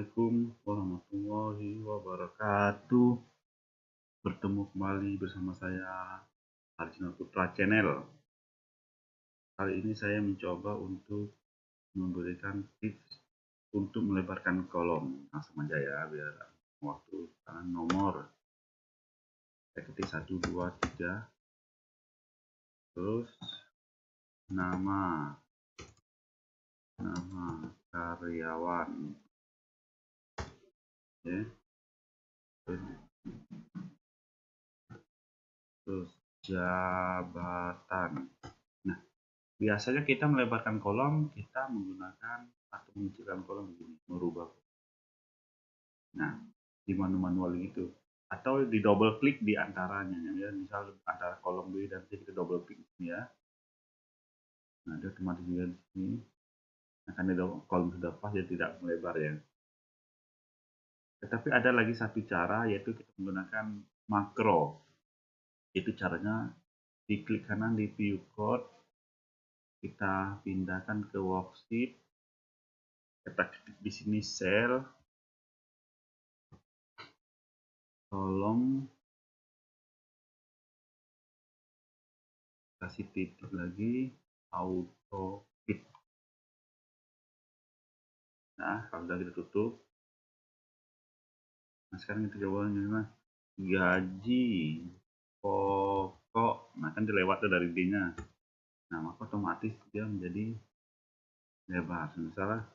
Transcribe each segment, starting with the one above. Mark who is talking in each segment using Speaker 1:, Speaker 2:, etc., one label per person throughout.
Speaker 1: Assalamualaikum warahmatullahi wabarakatuh. Bertemu kembali bersama saya Arjuna Putra Channel. Kali ini saya mencoba untuk memberikan tips untuk melebarkan kolom. Langsung aja ya, biar waktu. Nomor saya ketik 1 2 3, terus nama karyawan, ya. Terus jabatan. Nah, biasanya kita melebarkan kolom, kita menggunakan atau mengecilkan kolom begini, merubah. Nah, di manual gitu, atau di double klik di antaranya, ya. Misal antara kolom B dan C kita double klik ya. Nah, dia otomatis juga di sini. Nah, karena kolom sudah pas, dia tidak melebar ya. Tetapi ada lagi satu cara, yaitu kita menggunakan makro. Itu caranya di klik kanan di view code, kita pindahkan ke worksheet, kita klik di sini cell, kolom, kasih titik lagi, auto fit. Nah, kalau sudah kita tutup, nah sekarang kita coba gimana, gaji pokok. Nah, kan dilewat tuh dari D-nya. Nah, maka otomatis dia menjadi lebar. Misalnya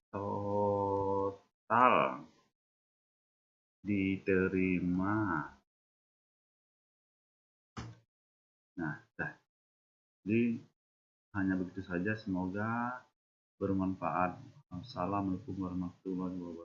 Speaker 1: total diterima. Nah, jadi hanya begitu saja. Semoga bermanfaat. Assalamualaikum warahmatullahi wabarakatuh.